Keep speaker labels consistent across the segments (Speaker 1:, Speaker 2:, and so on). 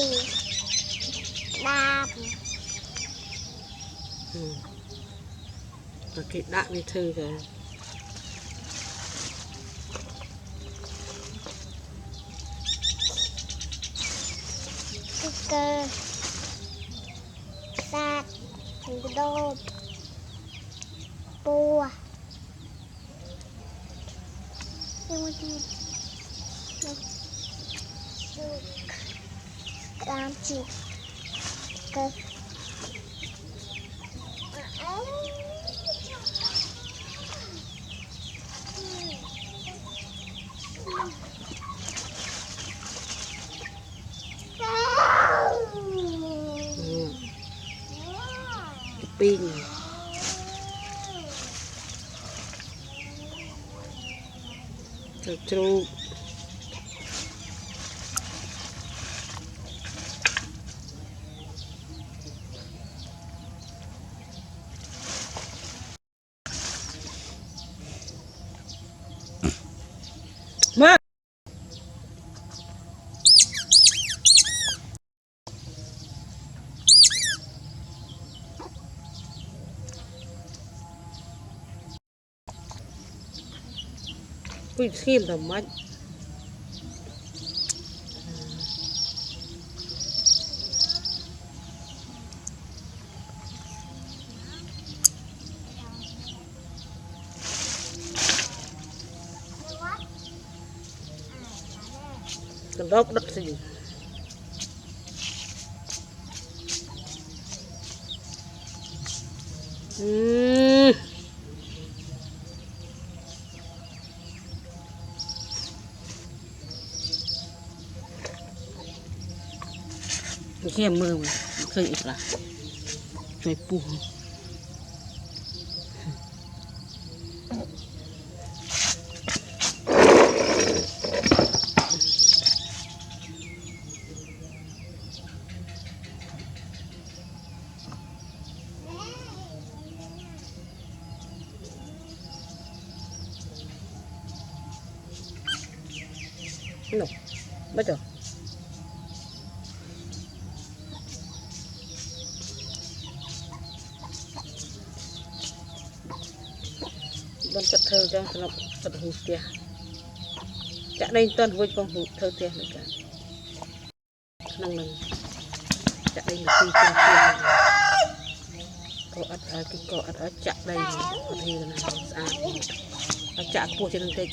Speaker 1: ตีดาบ
Speaker 2: ตะกี้ดักนี่เธอกัน
Speaker 1: ติ๊กเกอร์สัตว์ถึงกระโดดปัวยังไม่ดีตามจิตเกิด
Speaker 2: ปิ้งจุกมาคุยเสียงทำไมกระดกดักสิไม่ใช่มือมันเคยอีกละช่วยปูหนูไม่จบบนจัดเธอจังสำหรับจัดหูเตียจะได้ต้นหัวของหูเธอเตียเหมือนกันนั่งนึงจะได้หนึ่งปีเตียก็อัดก็อัดจะได้พอดีนะสะอาดอัดจะปวดจนเด็ก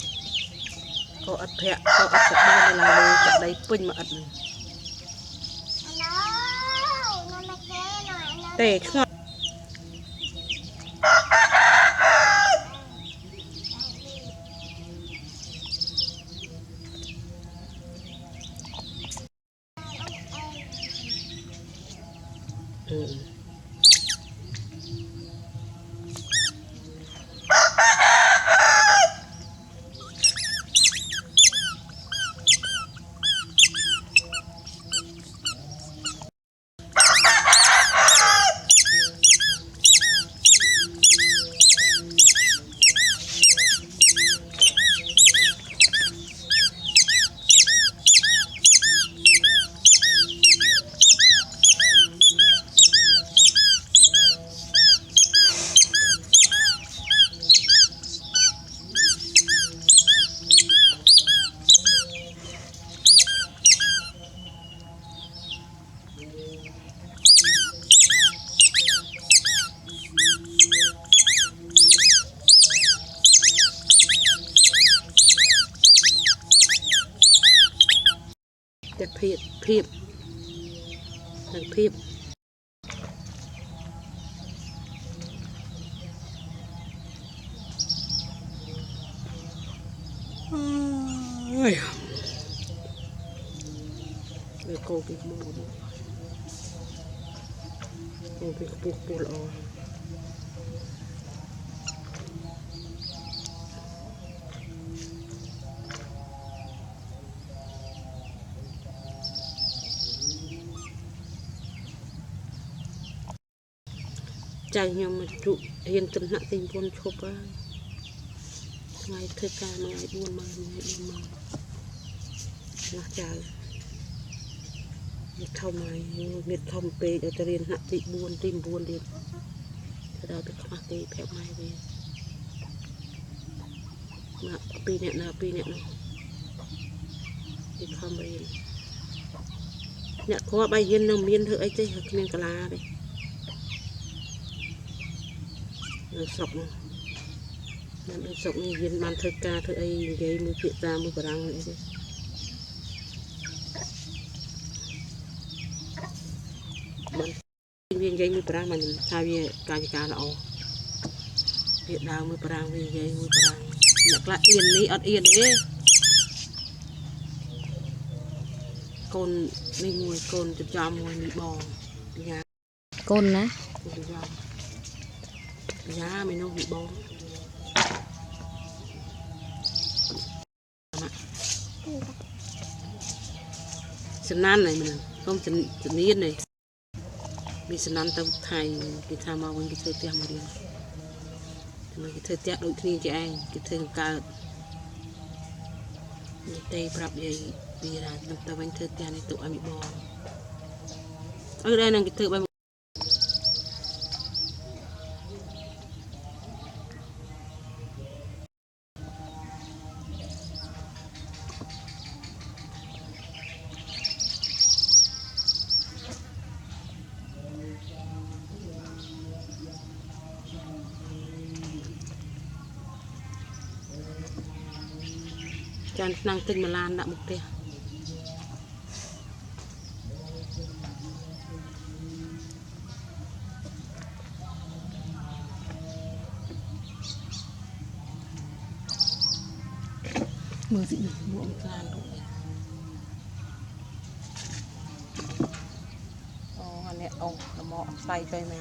Speaker 2: ก็อัดแผลก็อัดจะได้เวลาเลยจะได้ปิ้งมาอัดเตะข้างจะเพียบทั้งเพียบเลยโกกิโมดโกกิปุกปูลอใจยังมาจุเห็นตำหนักติงบนชบว่าไงเธอการไงดูมาไงดูมาหลักใจ miệt thông này miệt thông pe ở trên nặng thị buồn tim buồn đi từ đầu từ khắp cái phèo mai về mà pi nè nó đi không về nhặt qua bay hiên nông miên thợ ấy chứ miên cà la đây rồi sọc nó sọc như hiên ban thợ ca thợ ấy gây mưa chuyện ra mưa răng vậy chứ viên dây mưa răng mà thay vì cá lọ việc đào mưa răng viên dây mưa răng nhặt lại yên đi ọt yên đấy con đi ngồi con chụp cho mồi bị bò nhà
Speaker 3: Côn á.
Speaker 2: giá mình nó bị bò sân nan này mình không sân niên này mình sân nan tao thay cái tham vào cái thời tiết mà đi cái thời tiết đôi khi chị anh cái thời cao tây bắp vậy vì là chúng ta bánh thời tiết này tụi anh bị bò ở đây là cái thời bánh chan năng tinh mà lan đã một tia mưa gì muộn lan rồi anh này nó mọ tay tay mà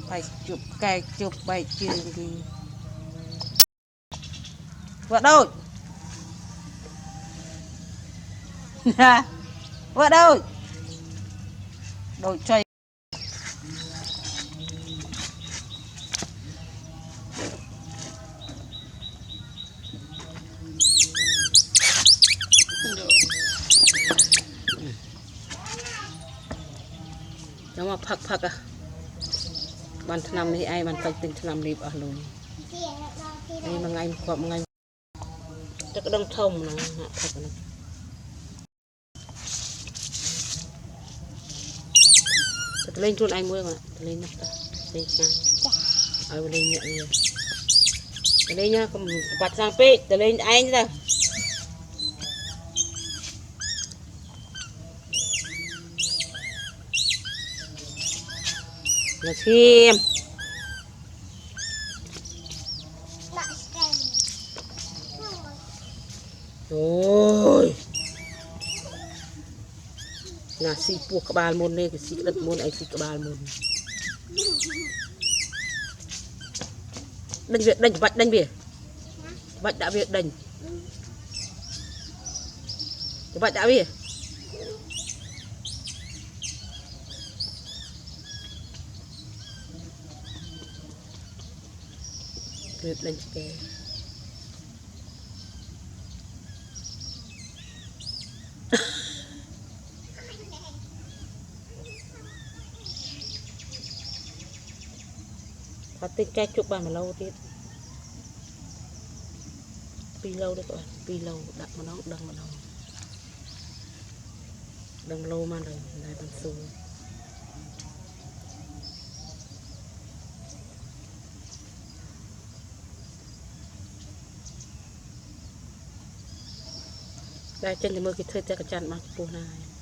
Speaker 2: phải chụp cái chụp bài trường thì vợ đâu vợ đâu đổi chơi nó mà phật à bàn năm này ai bàn tay tình năm liệp ở lùi đây mà ngày một ngày chắc cái đông thông là thật này lên luôn anh mua mà lên nè lên sang ở lên nhẹ nhàng lên nhá không bật sang pe lên anh ra là xem rồi là si buộc các bàn môn này cái si đất môn anh si các bàn môn đánh việc đánh vạch đánh việc vạch đã việc đánh vạch đã việc việc đánh cái phát tích cái chụp bàn mà lâu tiếp pi lâu đấy các bạn pi lâu đặt mà nó đằng lâu mà rồi này bằng xù đây trên thì mưa cái thời tiết cái chăn màปูnày